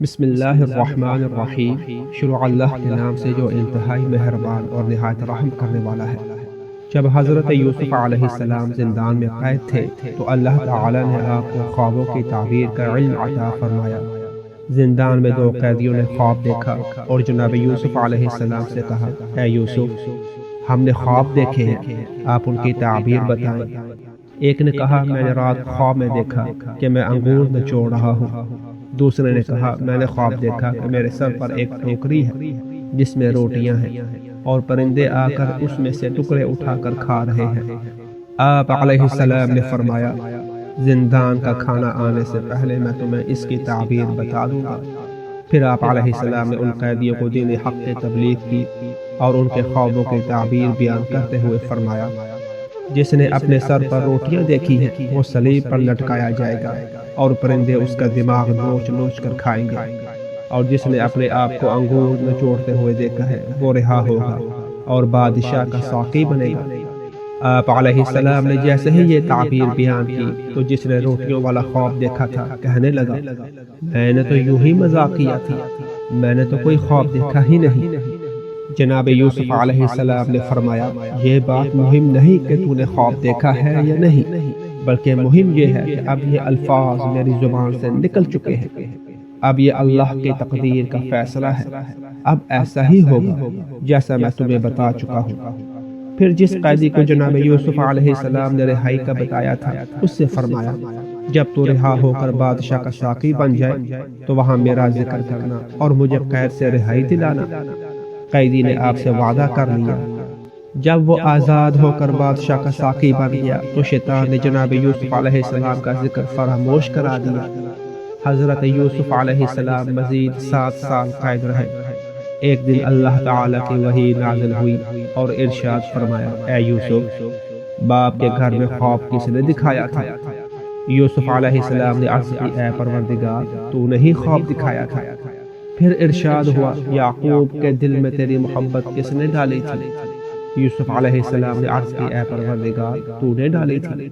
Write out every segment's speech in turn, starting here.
بسم اللہ الرحمن الرحیم۔ شروع اللہ کے نام سے جو انتہائی مہربان اور نہایت رحم کرنے والا ہے۔ جب حضرت یوسف علیہ السلام زندان میں قید تھے تو اللہ تعالی نے آپ کو خوابوں کی تعبیر کا علم عطا فرمایا۔ زندان میں دو قیدیوں نے خواب دیکھا اور جناب یوسف علیہ السلام سے کہا، اے یوسف، ہم نے خواب دیکھے ہیں، آپ ان کی تعبیر بتائیں۔ ایک نے کہا، میں نے رات خواب میں دیکھا کہ میں انگور نچوڑ رہا ہوں۔ دوسرے نے کہا، میں نے خواب دیکھا کہ میرے سر پر ایک ٹوکری ہے جس میں روٹیاں ہیں اور پرندے آ کر اس میں سے ٹکڑے اٹھا کر کھا رہے ہیں۔ آپ علیہ السلام نے فرمایا، زندان کا کھانا آنے سے پہلے میں تمہیں اس کی تعبیر بتا دوں گا۔ پھر آپ علیہ السلام نے ان قیدیوں کو دین حق کی تبلیغ کی اور ان کے خوابوں کی تعبیر بیان کرتے ہوئے فرمایا، جس نے اپنے سر پر روٹیاں دیکھی ہیں وہ صلیب پر لٹکایا جائے گا اور پرندے اس کا دماغ نوچ نوچ کر کھائیں گے، اور جس نے اپنے آپ کو انگور نچوڑتے ہوئے دیکھا ہے وہ رہا ہوگا اور بادشاہ کا ساقی بنے گا۔ آپ علیہ السلام نے جیسے ہی یہ تعبیر بیان کی تو جس نے روٹیوں والا خواب دیکھا تھا کہنے لگا، میں نے تو یوں ہی مذاق کیا تھا، میں نے تو کوئی خواب دیکھا ہی نہیں۔ جناب یوسف علیہ السلام نے فرمایا، یہ بات مہم نہیں کہ تو نے خواب دیکھا ہے یا نہیں، بلکہ مہم یہ ہے کہ اب یہ الفاظ میری زبان سے نکل چکے ہیں، اب یہ اللہ کی تقدیر کا فیصلہ ہے، اب ایسا ہی ہوگا جیسا میں تمہیں بتا چکا ہوں۔ پھر جس قیدی کو جناب یوسف علیہ السلام نے رہائی کا بتایا تھا اس سے فرمایا، جب تو رہا ہو کر بادشاہ کا ساقی بن جائے تو وہاں میرا ذکر کرنا اور مجھے قید سے رہائی دلانا۔ قیدی نے آپ سے وعدہ کر لیا۔ جب وہ آزاد ہو کر بادشاہ کا ساقی بن گیا تو شیطان نے جناب یوسف علیہ السلام کا ذکر فراموش کرا دیا۔ حضرت یوسف علیہ السلام مزید 7 سال قید رہے۔ ایک دن اللہ تعالیٰ کی وحی نازل ہوئی اور ارشاد فرمایا، اے یوسف، باپ کے گھر میں خواب کس نے دکھایا تھا؟ یوسف علیہ السلام نے عرض کی، اے پروردگار، تو نے ہی خواب دکھایا تھا۔ پھر ارشاد ہوا، یعقوب کے دل میں تیری محبت کس نے ڈالی تھی؟ یوسف علیہ السلام نے عرض کی، اے پروردگار، تو نے ڈالی تھی۔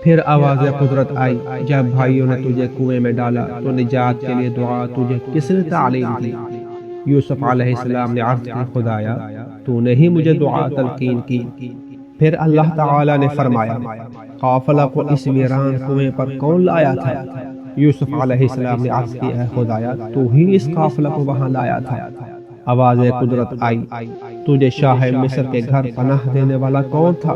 پھر آواز قدرت آئی، جب بھائیوں نے تجھے کنویں میں ڈالا تو نجات کے لیے دعا تجھے کس نے تعلیم دی؟ یوسف علیہ السلام نے عرض کی، خدایا، تو نے ہی مجھے دعا تلقین کی۔ پھر اللہ تعالی نے فرمایا، قافلہ کو اس ویران کنویں پر کون لایا تھا؟ یوسف علیہ السلام نے عرض کی، اے خدایا، تو ہی اس قافلہ کو وہاں لایا تھا۔ آواز قدرت آئی، تجھے شاہ مصر کے گھر پناہ دینے والا کون تھا؟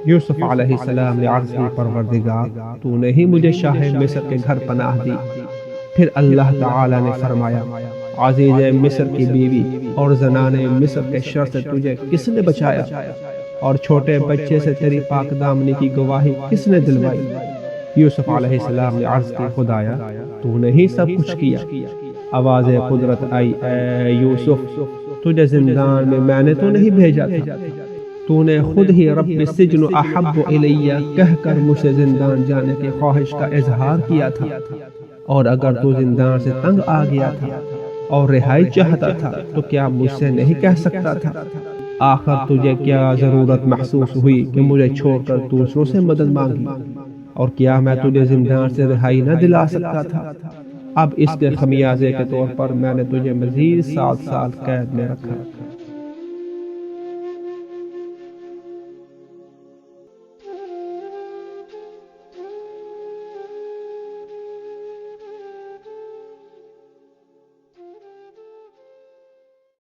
یوسف علیہ السلام نے عرض کی، پروردگار، تو نے ہی مجھے شاہ مصر کے گھر پناہ دی۔ پھر اللہ تعالی نے فرمایا، عزیز مصر کی بیوی اور زنان مصر کے شر سے تجھے کس نے بچایا؟ اور چھوٹے بچے سے تیری پاک دامنی کی گواہی کس نے دلوائی؟ یوسف علیہ السلام نے عرض کی، خدایا، تو نے ہی سب کچھ کیا۔ آواز قدرت آئی، اے یوسف، تجھے زندان میں نے تو نہیں بھیجا تھا، تو نے خود ہی رب السجن احب الیہ کہہ کر مجھ سے زندان جانے کی خواہش کا اظہار کیا تھا، اور اگر تو زندان سے تنگ آ گیا تھا اور رہائی چاہتا تھا تو کیا مجھ سے نہیں کہہ سکتا تھا؟ آخر تجھے کیا ضرورت محسوس ہوئی کہ مجھے چھوڑ کر دوسروں سے مدد مانگی؟ اور کیا میں تجھے زندان سے رہائی نہ دلا سکتا تھا؟ اب اس کے خمیازے کے طور پر میں نے تجھے مزید 7 سال قید میں رکھا۔